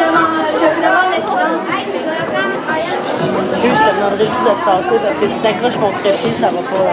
vous demande le silence. Excuse, je te demanderais juste de te passer parce que si t'accroches mon trépied, ça va pas.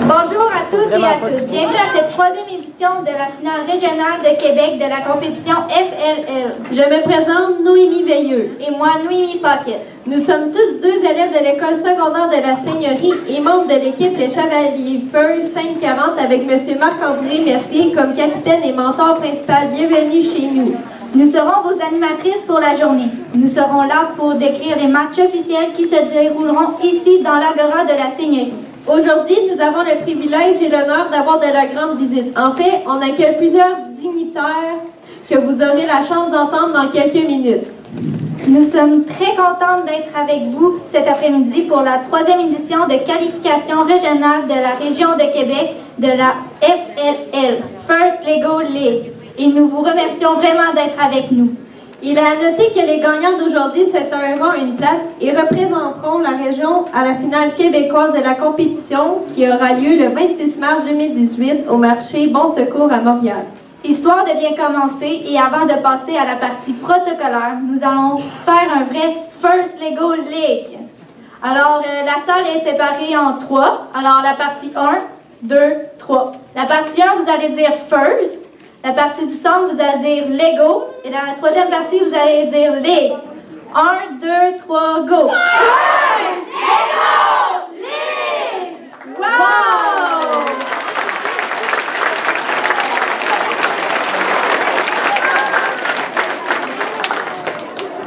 Bonjour à toutes et à tous. Bienvenue à cette 3e édition de la finale régionale de Québec de la compétition FLL. Je me présente Noémie Veilleux. Et moi, Noémie Paquet. Nous sommes tous 2 élèves de l'école secondaire de la Seigneurie et membres de l'équipe Les Chevaliers Feu 540 avec M. Marc-André Mercier comme capitaine et mentor principal. Bienvenue chez nous. Nous serons vos animatrices pour la journée. Nous serons là pour décrire les matchs officiels qui se dérouleront ici dans l'agora de la Seigneurie. Aujourd'hui, nous avons le privilège et l'honneur d'avoir de la grande visite. En fait, on accueille plusieurs dignitaires que vous aurez la chance d'entendre dans quelques minutes. Nous sommes très contentes d'être avec vous cet après-midi pour la 3e édition de qualification régionale de la région de Québec de la FLL, First Lego League. Et nous vous remercions vraiment d'être avec nous. Il est à noter que les gagnants d'aujourd'hui se tailleront une place et représenteront la région à la finale québécoise de la compétition qui aura lieu le 26 mars 2018 au marché Bon Secours à Montréal. Histoire de bien commencer et avant de passer à la partie protocolaire, nous allons faire un vrai First Lego League. Alors, la salle est séparée en 3. Alors, la partie 1, 2, 3. La partie 1, vous allez dire First. La partie du centre, vous allez dire Lego. Et la 3e partie, vous allez dire League. 1, 2, 3, go! First Lego League! Wow!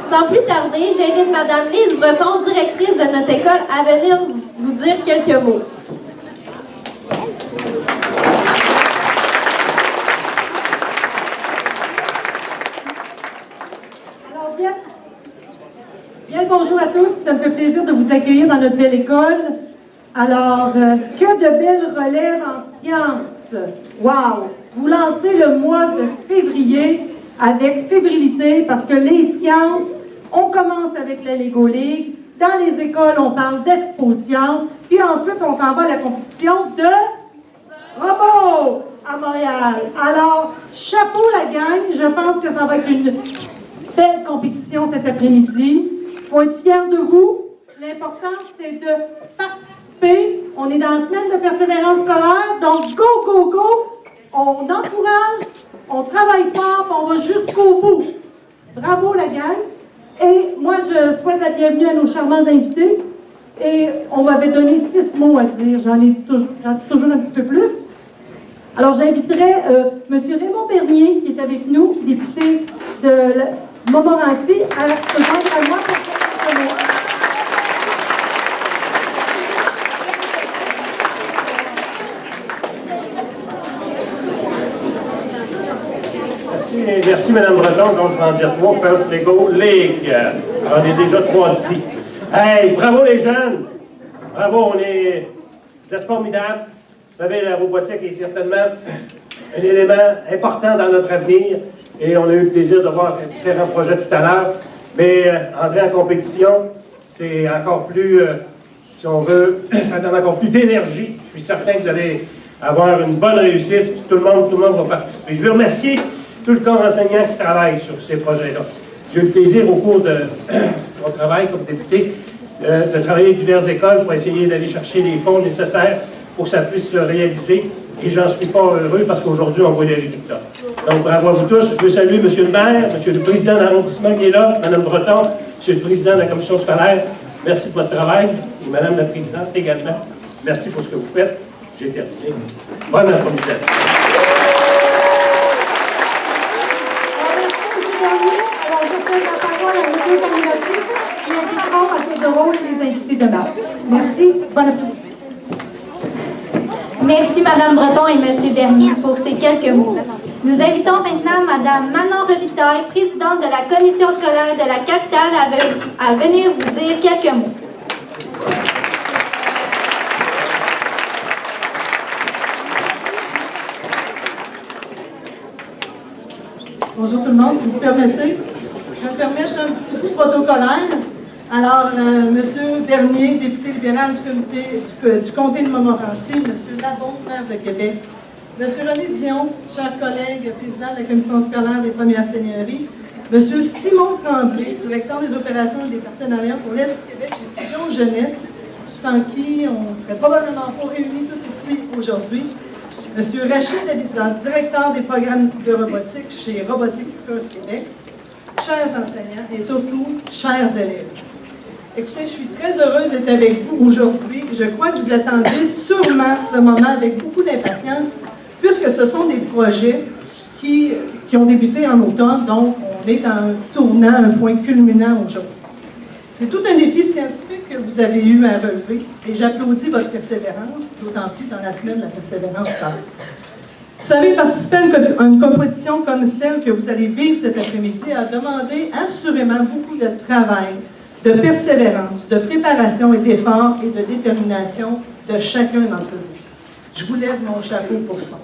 Sans plus tarder, j'invite Mme Lise Breton, directrice de notre école, à venir vous dire quelques mots. Bien le bonjour à tous, ça me fait plaisir de vous accueillir dans notre belle école. Alors, que de belles relèves en sciences! Wow! Vous lancez le mois de février avec fébrilité parce que les sciences, on commence avec la Lego League. Dans les écoles, on parle d'exposition. Puis ensuite, on s'en va à la compétition de robots à Montréal. Alors, chapeau la gang, je pense que ça va être une belle compétition cet après-midi. Il faut être fiers de vous. L'important, c'est de participer. On est dans la semaine de persévérance scolaire, donc go, go, go! On encourage, on travaille fort, puis on va jusqu'au bout. Bravo la gang! Et moi, je souhaite la bienvenue à nos charmants invités. Et on m'avait donné 6 mots à dire. J'en dis toujours un petit peu plus. Alors, j'inviterai M. Raymond Bernier, qui est avec nous, député de Montmorency, à se joindre à moi pour faire ce mot. Merci, Mme Breton. Donc, je vais en dire 3. First Lego League. J'en ai déjà 3 petits. Hey, bravo les jeunes! Bravo, vous êtes formidables. Vous savez, la robotique est certainement un élément important dans notre avenir. Et on a eu le plaisir de voir différents projets tout à l'heure. Mais entrer en compétition, c'est encore plus, si on veut, ça donne encore plus d'énergie. Je suis certain que vous allez avoir une bonne réussite. Tout le monde va participer. Je veux remercier tout le corps enseignant qui travaille sur ces projets-là. J'ai eu le plaisir au cours de mon travail comme député de travailler avec diverses écoles pour essayer d'aller chercher les fonds nécessaires pour que ça puisse se réaliser. Et j'en suis pas heureux parce qu'aujourd'hui, on voit les résultats. Donc, bravo à vous tous. Je veux saluer M. le maire, M. le président de l'arrondissement qui est là, Mme Breton, M. le président de la commission scolaire. Merci pour votre travail. Et Mme la présidente également. Merci pour ce que vous faites. J'ai terminé. Bonne après-midi. Merci. Bonne après-midi. Merci Mme Breton et M. Bernier pour ces quelques mots. Nous invitons maintenant Mme Manon Revitaille, présidente de la commission scolaire de la capitale, à venir vous dire quelques mots. Bonjour tout le monde, si vous permettez. Je vais me permettre un petit coup protocolaire. Alors, M. Bernier, député libéral du comté de Montmorency, M. Labon, maire de Québec, M. René Dion, cher collègue, président de la commission scolaire des premières seigneuries, Monsieur Simon Tremblay, directeur des opérations et des partenariats pour l'Est du Québec chez Fusion Jeunesse, sans qui on ne serait probablement pas réunis tous ici aujourd'hui. Monsieur Rachid Alizad, directeur des programmes de robotique chez Robotique First Québec. Chers enseignants et surtout, chers élèves. Écoutez, je suis très heureuse d'être avec vous aujourd'hui. Je crois que vous attendez sûrement ce moment avec beaucoup d'impatience, puisque ce sont des projets qui ont débuté en automne, donc on est à un tournant, un point culminant aujourd'hui. C'est tout un défi scientifique que vous avez eu à relever, et j'applaudis votre persévérance, d'autant plus dans la semaine de la persévérance scolaire. Vous savez, participer à une compétition comme celle que vous allez vivre cet après-midi a demandé assurément beaucoup de travail, de persévérance, de préparation et d'effort et de détermination de chacun d'entre vous. Je vous lève mon chapeau pour ça.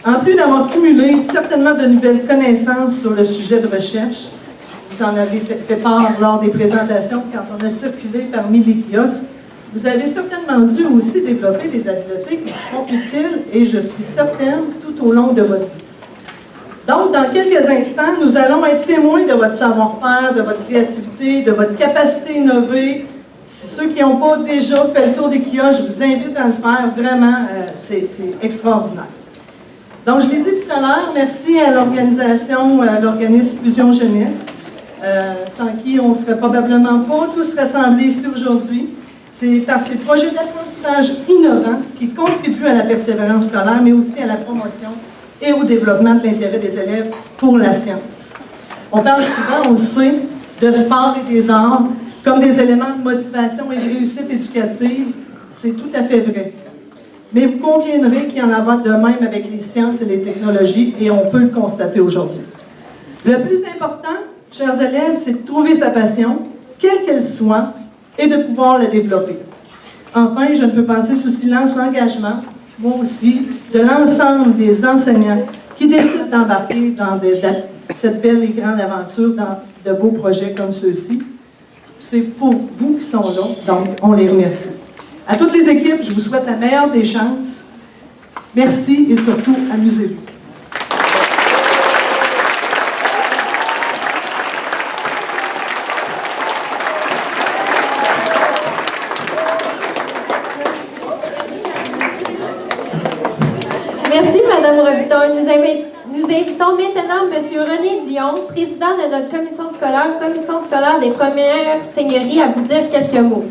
En plus d'avoir cumulé certainement de nouvelles connaissances sur le sujet de recherche, vous en avez fait part lors des présentations quand on a circulé parmi les kiosques, vous avez certainement dû aussi développer des habiletés qui seront utiles, et je suis certaine, tout au long de votre vie. Donc, dans quelques instants, nous allons être témoins de votre savoir-faire, de votre créativité, de votre capacité à innover. Ceux qui n'ont pas déjà fait le tour des kiosques, je vous invite à le faire. Vraiment, c'est extraordinaire. Donc, je l'ai dit tout à l'heure, merci à l'organisation, l'organisme Fusion Jeunesse, sans qui on ne serait probablement pas tous rassemblés ici aujourd'hui. C'est par ces projets d'apprentissage innovants qui contribuent à la persévérance scolaire, mais aussi à la promotion et au développement de l'intérêt des élèves pour la science. On parle souvent, on le sait, de sport et des arts comme des éléments de motivation et de réussite éducative. C'est tout à fait vrai. Mais vous conviendrez qu'il y en a de même avec les sciences et les technologies, et on peut le constater aujourd'hui. Le plus important, chers élèves, c'est de trouver sa passion, quelle qu'elle soit, et de pouvoir la développer. Enfin, je ne peux passer sous silence l'engagement, moi aussi, de l'ensemble des enseignants qui décident d'embarquer dans cette belle et grande aventure, dans de beaux projets comme ceux-ci. C'est pour vous qui sont là, donc on les remercie. À toutes les équipes, je vous souhaite la meilleure des chances. Merci et surtout, amusez-vous. Merci, Mme Robitaille. Nous invitons maintenant M. René Dion, président de notre commission scolaire des premières seigneuries, à vous dire quelques mots.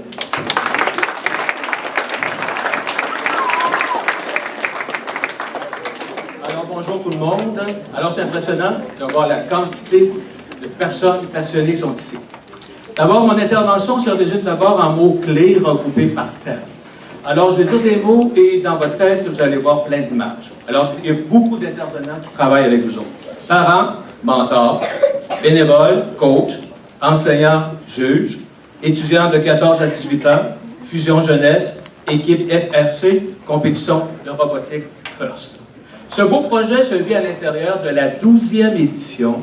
Alors, bonjour tout le monde. Alors, c'est impressionnant de voir la quantité de personnes passionnées qui sont ici. D'abord, mon intervention se résume d'abord en mots-clés regroupés par thème. Alors, je vais dire des mots et dans votre tête, vous allez voir plein d'images. Alors, il y a beaucoup d'intervenants qui travaillent avec vous autres. Parents, mentors, bénévoles, coachs, enseignants, juges, étudiants de 14 à 18 ans, Fusion Jeunesse, équipe FRC, compétition de robotique First. Ce beau projet se vit à l'intérieur de la 12e édition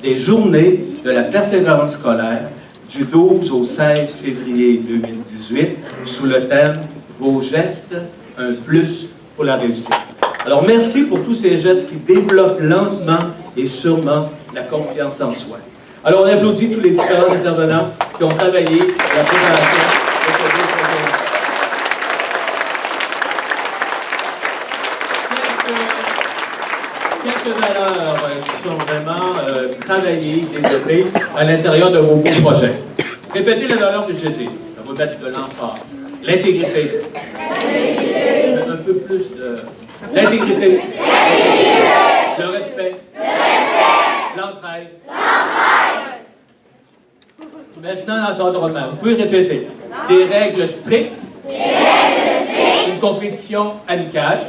des Journées de la persévérance scolaire du 12 au 16 février 2018 sous le thème « Vos gestes, un plus pour la réussite ». Alors, merci pour tous ces gestes qui développent lentement et sûrement la confiance en soi. Alors, on applaudit tous les différents intervenants qui ont travaillé à la préparation de ce beau projet. Quelques valeurs qui sont vraiment travaillées, développées à l'intérieur de vos beaux projets. Répétez les valeurs que j'ai dit. On va mettre de l'emphase. L'intégrité. Un peu plus de... L'intégrité. Le respect. L'entraide. Maintenant, l'encadrement. Vous pouvez répéter. Des règles strictes. Une compétition amicale.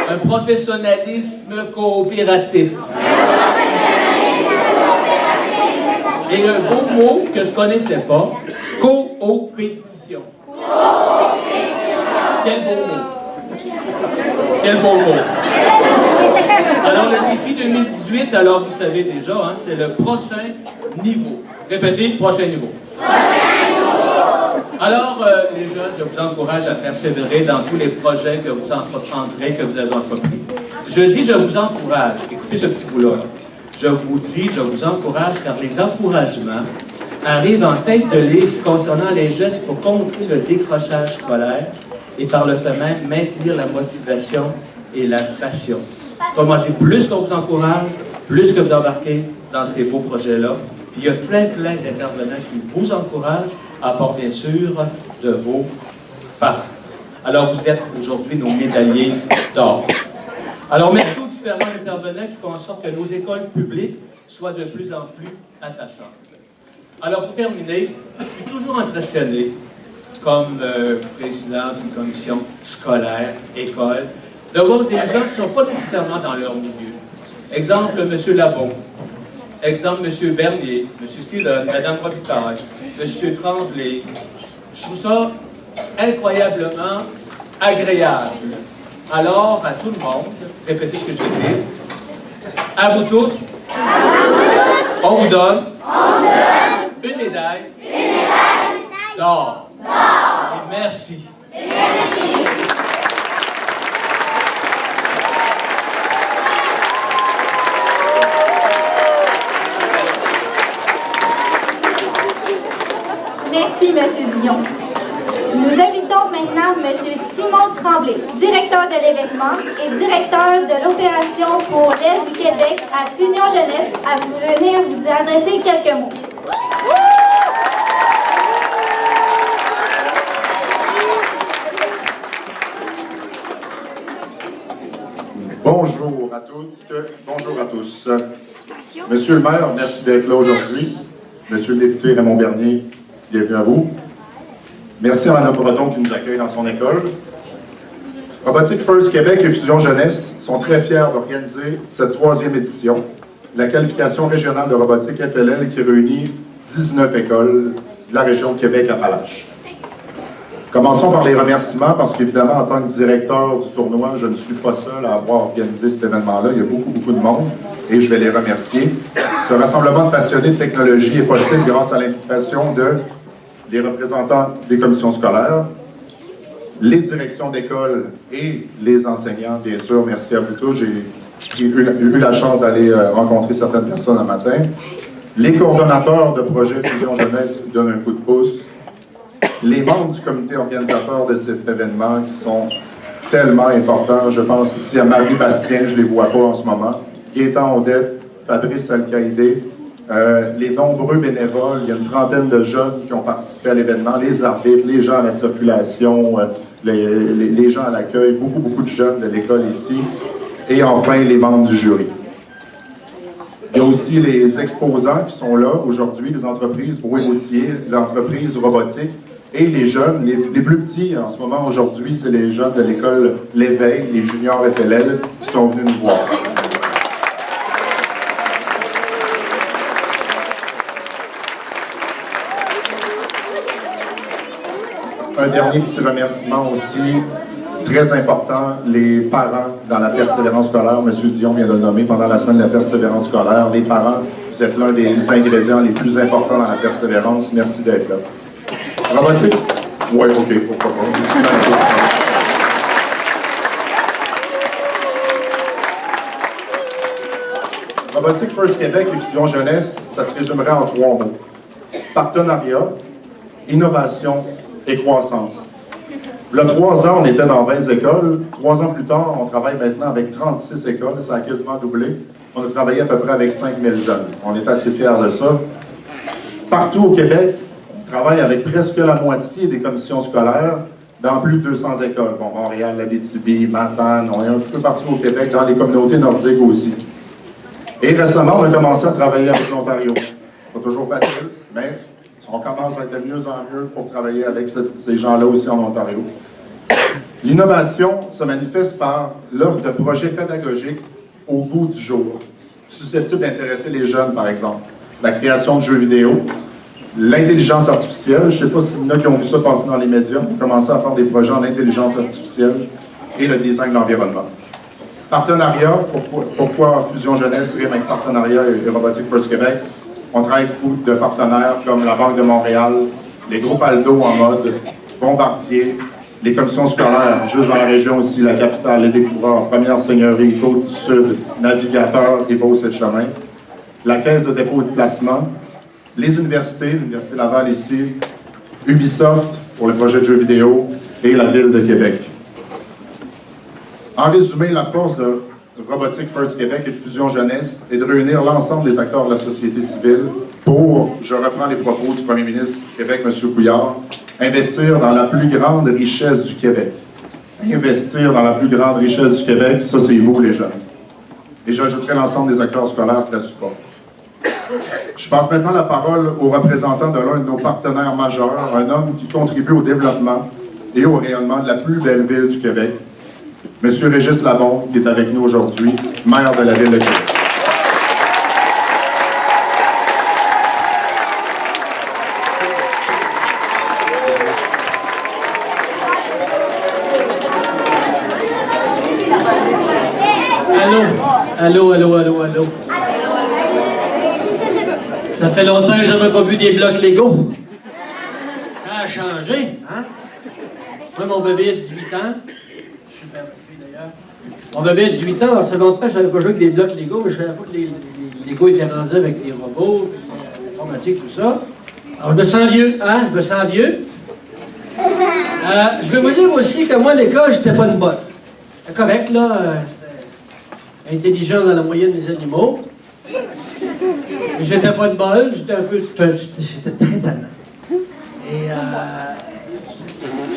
Un professionnalisme coopératif. Et un beau mot que je ne connaissais pas, coopétition. Quel beau mot. Quel beau mot. Alors, le défi 2018, alors vous savez déjà, hein, c'est le prochain niveau. Répétez, prochain niveau. Alors, les jeunes, je vous encourage à persévérer dans tous les projets que vous entreprendrez, que vous avez entrepris. Je dis je vous encourage. Écoutez ce petit bout-là. je vous dis, je vous encourage, car les encouragements arrivent en tête de liste concernant les gestes pour contrer le décrochage scolaire et par le fait même maintenir la motivation et la passion. Comment dire, plus qu'on vous encourage, plus que vous embarquez dans ces beaux projets-là. Puis il y a plein d'intervenants qui vous encouragent, à part bien sûr de vos parents. Alors vous êtes aujourd'hui nos médaillés d'or. Alors merci aux différents intervenants qui font en sorte que nos écoles publiques soient de plus en plus attachantes. Alors pour terminer, je suis toujours impressionné comme président d'une commission scolaire, école, de voir des gens qui ne sont pas nécessairement dans leur milieu. Exemple, M. Labon. Exemple, M. Bernier, M. Silon, Mme Robitaille, M. Tremblay. Je trouve ça incroyablement agréable. Alors, à tout le monde, répétez ce que je dis. À vous tous, on vous donne une médaille d'or. Et merci. Merci, M. Dion. Nous invitons maintenant M. Simon Tremblay, directeur de l'événement et directeur de l'opération pour l'aide du Québec à Fusion Jeunesse, à venir vous adresser quelques mots. Bonjour à toutes, bonjour à tous. Monsieur le maire, merci d'être là aujourd'hui. Monsieur le député Raymond Bernier, bienvenue à vous. Merci à Mme Breton qui nous accueille dans son école. Robotique First Québec et Fusion Jeunesse sont très fiers d'organiser cette 3e édition, la qualification régionale de robotique FLL qui réunit 19 écoles de la région de Québec-Appalaches. Commençons par les remerciements parce qu'évidemment, en tant que directeur du tournoi, je ne suis pas seul à avoir organisé cet événement-là. Il y a beaucoup de monde et je vais les remercier. Ce rassemblement de passionnés de technologie est possible grâce à l'implication des représentants des commissions scolaires, les directions d'école et les enseignants, bien sûr. Merci à vous tous. J'ai eu la chance d'aller rencontrer certaines personnes un matin. Les coordonnateurs de projet Fusion Jeunesse qui donnent un coup de pouce. Les membres du comité organisateur de cet événement qui sont tellement importants. Je pense ici à Marie Bastien, je ne les vois pas en ce moment. Gaétan Odette, Fabrice Alcaïdé, les nombreux bénévoles, il y a une trentaine de jeunes qui ont participé à l'événement, les arbitres, les gens à la circulation, les gens à l'accueil, beaucoup de jeunes de l'école ici, et enfin les membres du jury. Il y a aussi les exposants qui sont là aujourd'hui, les entreprises Brouet-Routier, l'entreprise robotique, et les jeunes, les plus petits en ce moment aujourd'hui, c'est les jeunes de l'école L'Éveil, les juniors FLL, qui sont venus nous voir. Un dernier petit remerciement aussi, très important, les parents dans la persévérance scolaire. M. Dion vient de le nommer pendant la semaine de la persévérance scolaire. Les parents, vous êtes l'un des ingrédients les plus importants dans la persévérance. Merci d'être là. Robotique? Oui, OK, pourquoi pas. Robotique First Québec et Fusion Jeunesse, ça se résumerait en 3 mots. Partenariat, innovation et croissance. Il y a 3 ans, on était dans 20 écoles. 3 ans plus tard, on travaille maintenant avec 36 écoles. Ça a quasiment doublé. On a travaillé à peu près avec 5000 jeunes. On est assez fiers de ça. Partout au Québec, on travaille avec presque la moitié des commissions scolaires dans plus de 200 écoles. Bon, Montréal, Abitibi, Matane, on est un peu partout au Québec, dans les communautés nordiques aussi. Et récemment, on a commencé à travailler avec l'Ontario. C'est pas toujours facile, mais on commence à être de mieux en mieux pour travailler avec ces gens-là aussi en Ontario. L'innovation se manifeste par l'offre de projets pédagogiques au goût du jour, susceptibles d'intéresser les jeunes, par exemple. La création de jeux vidéo, l'intelligence artificielle, je ne sais pas s'il y en a qui ont vu ça passer dans les médias, on a commencé à faire des projets en intelligence artificielle et le design de l'environnement. Partenariat, pourquoi Fusion Jeunesse rime avec Partenariat et Robotique First Québec? On travaille avec beaucoup de partenaires comme la Banque de Montréal, les groupes Aldo en mode, Bombardier, les commissions scolaires, juste dans la région aussi, la capitale, les découvreurs, Première Seigneurie, Côte du Sud, Navigateur et Beauce-et-Chemin. la Caisse de dépôt et de placement, les universités, l'Université Laval ici, Ubisoft pour le projet de jeux vidéo et la Ville de Québec. En résumé, la force de Robotique First Québec et de Fusion Jeunesse est de réunir l'ensemble des acteurs de la société civile pour, je reprends les propos du premier ministre du Québec, M. Couillard, investir dans la plus grande richesse du Québec. Investir dans la plus grande richesse du Québec, ça c'est vous les jeunes. Et j'ajouterai l'ensemble des acteurs scolaires qui la supportent. Je passe maintenant la parole au représentant de l'un de nos partenaires majeurs, un homme qui contribue au développement et au rayonnement de la plus belle ville du Québec, M. Régis Labonde, qui est avec nous aujourd'hui, maire de la Ville de Québec. Allô. Ça fait longtemps que je n'avais pas vu des blocs Lego. Ça a changé, hein? Moi, mon bébé a 18 ans. Super petit, d'ailleurs. Mon bébé a 18 ans. En secondaire, je n'avais pas joué avec des blocs Lego, mais je savais pas que les Lego étaient rendus avec des robots, l'informatique, tout ça. Alors, je me sens vieux, hein? Je me sens vieux. Je vais vous dire aussi que moi, à l'école, j'étais pas une bonne. J'étais correct, là. J'étais intelligent dans la moyenne des animaux. Mais j'étais pas de bol, j'étais un peu... J'étais très tannant. Et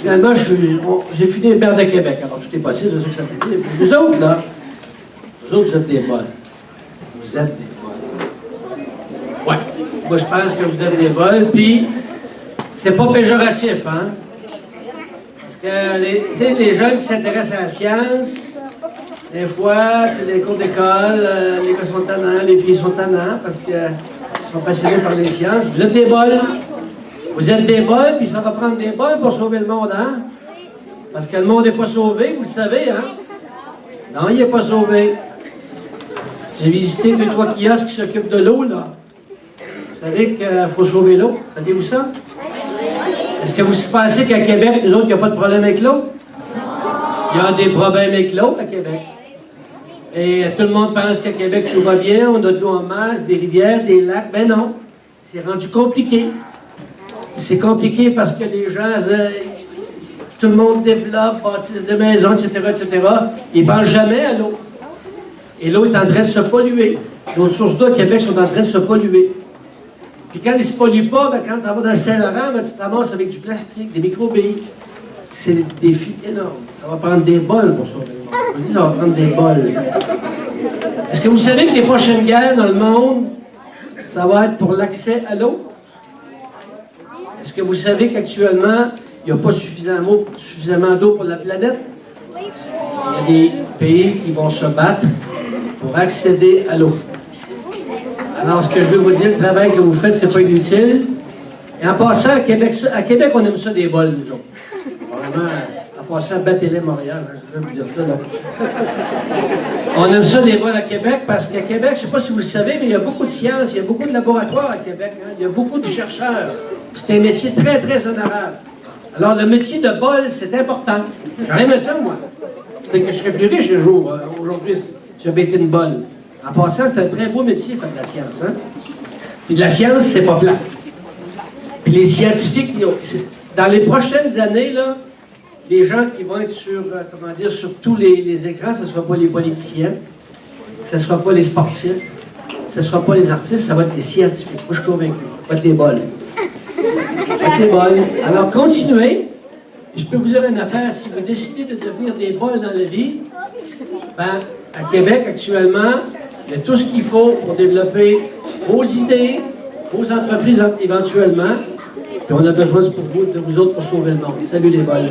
finalement, j'ai fini maire de Québec. Alors, tout est possible, c'est ça que ça veut dire. Vous autres, là, vous êtes des bols. Vous êtes des bols. Ouais. Moi, je pense que vous êtes des bols, puis c'est pas péjoratif, hein? Parce que, tu sais, les jeunes qui s'intéressent à la science... Des fois, c'est des cours d'école, les gars sont tannants, les filles sont tannants parce qu'ils sont passionnés par les sciences. Vous êtes des bols. Vous êtes des bols, puis ça va prendre des bols pour sauver le monde, hein? Parce que le monde n'est pas sauvé, vous le savez, hein? Non, il n'est pas sauvé. J'ai visité 2-3 kiosques qui s'occupent de l'eau, là. Vous savez qu'il faut sauver l'eau. Savez-vous ça? Est-ce que vous pensez qu'à Québec, nous autres, il n'y a pas de problème avec l'eau? Il y a des problèmes avec l'eau à Québec. Et tout le monde pense qu'à Québec, tout va bien, on a de l'eau en masse, des rivières, des lacs. Ben non, c'est rendu compliqué. C'est compliqué parce que les gens, tout le monde développe, bâtisse des maisons, etc., etc. Ils ne pensent jamais à l'eau. Et l'eau est en train de se polluer. Les sources d'eau à Québec sont en train de se polluer. Puis quand ils ne se polluent pas, ben, quand tu vas dans le Saint-Laurent, ben, tu te ramasses avec du plastique, des microbilles. C'est des défis énormes. Ça va prendre des bols pour sauver le monde. Je dis, ça va prendre des bols. Est-ce que vous savez que les prochaines guerres dans le monde, ça va être pour l'accès à l'eau? Est-ce que vous savez qu'actuellement, il n'y a pas suffisamment d'eau pour la planète? Il y a des pays qui vont se battre pour accéder à l'eau. Alors, ce que je veux vous dire, le travail que vous faites, c'est pas inutile. Et en passant, à Québec, on aime ça des bols, nous autres. Vraiment, en passant, battez-les Montréal, hein, je vais vous dire ça, là. On aime ça des bols à Québec, parce qu'à Québec, je ne sais pas si vous le savez, mais il y a beaucoup de sciences, il y a beaucoup de laboratoires à Québec, hein, il y a beaucoup de chercheurs. C'est un métier très, très honorable. Alors, le métier de bol, c'est important. J'aurais aimé ça, moi. C'est que je serais plus riche un jour, aujourd'hui, si j'avais été une bol. En passant, c'est un très beau métier, faire de la science, hein. Puis de la science, c'est pas plat. Puis les scientifiques, dans les prochaines années, là, les gens qui vont être sur, sur tous les écrans, ce ne sera pas les politiciens, ce ne sera pas les sportifs, ce ne sera pas les artistes, ça va être les scientifiques. Moi, je suis convaincu. Ça va être les bols. Ça va être les bols. Alors, continuez. Et je peux vous dire une affaire. Si vous décidez de devenir des bols dans la vie, ben, à Québec, actuellement, il y a tout ce qu'il faut pour développer vos idées, vos entreprises éventuellement. Et on a besoin de vous autres pour sauver le monde. Salut les bols.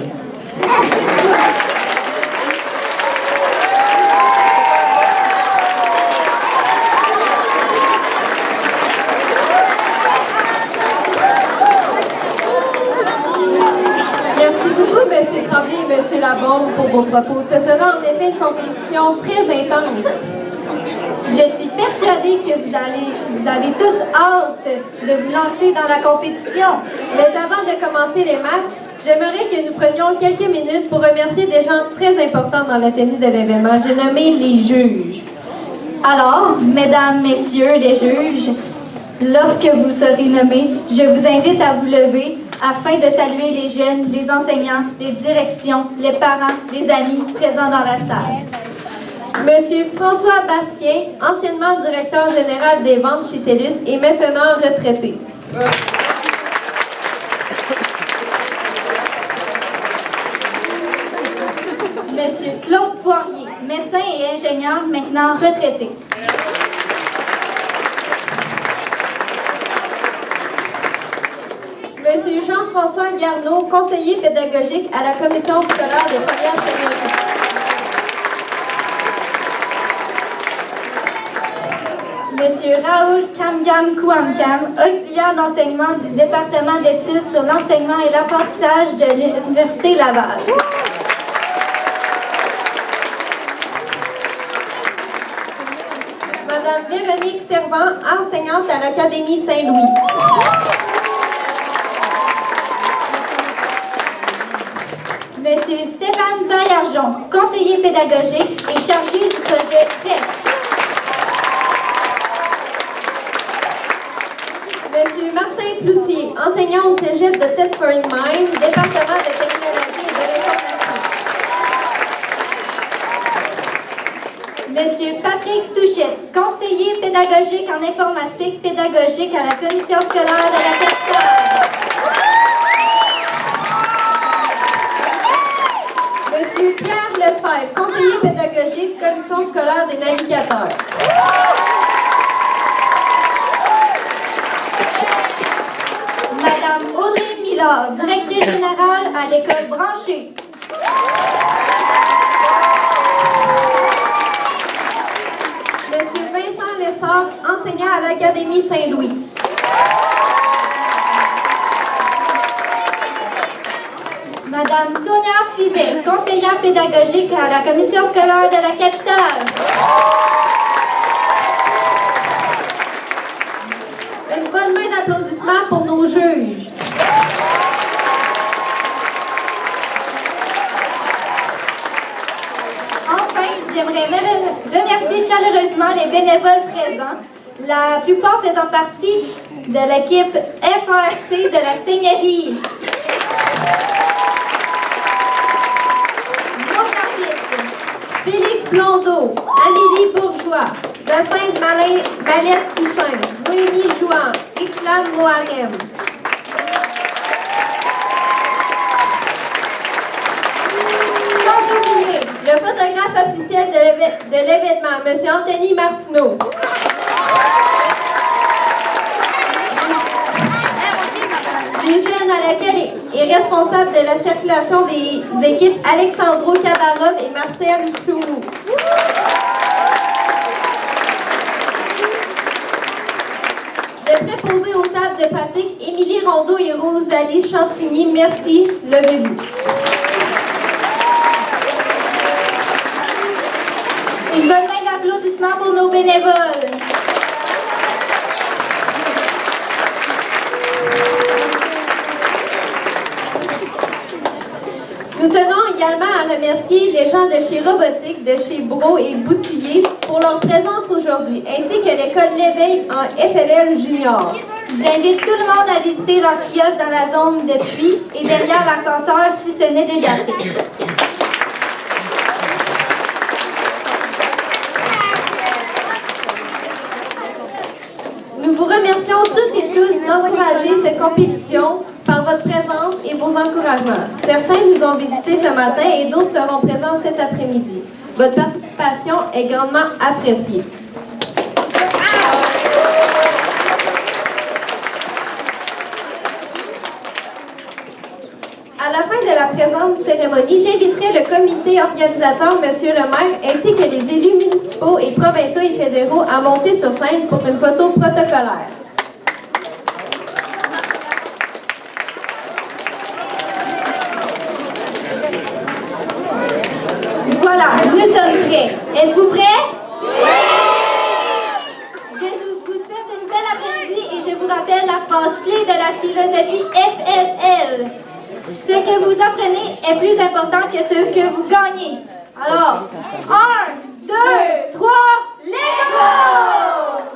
Merci beaucoup, M. Tremblay et M. Labonde, pour vos propos. Ce sera en effet une compétition très intense. Je suis persuadée que vous avez tous hâte de vous lancer dans la compétition. Mais avant de commencer les matchs, j'aimerais que nous prenions quelques minutes pour remercier des gens très importants dans la tenue de l'événement. J'ai nommé les juges. Alors, mesdames, messieurs les juges, lorsque vous serez nommés, je vous invite à vous lever afin de saluer les jeunes, les enseignants, les directions, les parents, les amis présents dans la salle. Monsieur François Bastien, anciennement directeur général des ventes chez TELUS et maintenant retraité. Monsieur Claude Poirier, médecin et ingénieur, maintenant retraité. Monsieur Jean-François Garneau, conseiller pédagogique à la commission scolaire des premières seniorités. Monsieur Raoul Kamgam Kouamkam, auxiliaire d'enseignement du département d'études sur l'enseignement et l'apprentissage de l'Université Laval. Madame Véronique Servant, enseignante à l'Académie Saint-Louis. Monsieur Stéphane Baillargeon, conseiller pédagogique et chargé du projet PRES. Monsieur Martin Cloutier, enseignant au cégep de Thetford Mines, département de technologie et de l'information. Monsieur Patrick Touchette, conseiller pédagogique en informatique pédagogique à la commission scolaire de la capitale. Monsieur Pierre Lefebvre, conseiller pédagogique, commission scolaire des navigateurs. Madame Audrey Millard, directrice générale à l'école branchée. Monsieur Vincent Lessard, enseignant à l'Académie Saint-Louis. Madame Sonia Fizet, conseillère pédagogique à la commission scolaire de la capitale. Une bonne main d'applaudissements pour nos juges. Enfin, j'aimerais remercier chaleureusement les bénévoles présents, la plupart faisant partie de l'équipe FRC de la Seigneurie. Nos arbitres, Félix Blondeau, Amélie Bourgeois, Jacinthe Mallette Toussaint, Noémie Jouan, Islam Moharem. sans oublier Le photographe officiel de l'événement, M. Anthony Martineau. Les jeunes à laquelle est responsable de la circulation des équipes Alexandro Cabarov et Marcel Choumou. Le préposé aux tables de pratique, Émilie Rondeau et Rosalie Chantigny. Merci. Levez-vous. une bonne main d'applaudissements pour nos bénévoles. Nous tenons également à remercier les gens de chez Robotique, de chez Bro et Boutillier pour leur présence aujourd'hui, ainsi que l'école L'Éveil en FLL Junior. J'invite tout le monde à visiter leur kiosque dans la zone de puits et derrière l'ascenseur si ce n'est déjà fait. Nous vous remercions toutes et tous d'encourager cette compétition par votre présence et vos encouragements. Certains nous ont visités ce matin et d'autres seront présents cet après-midi. Votre participation est grandement appréciée. À la fin de la présente cérémonie, j'inviterai le comité organisateur, M. le maire, ainsi que les élus municipaux et provinciaux et fédéraux à monter sur scène pour une photo protocolaire. Voilà, nous sommes prêts. Êtes-vous prêts? Oui! Je vous souhaite une belle après-midi et je vous rappelle la phrase clé de la philosophie FLL. Ce que vous apprenez est plus important que ce que vous gagnez. Alors, 1, 2, 3, Lego!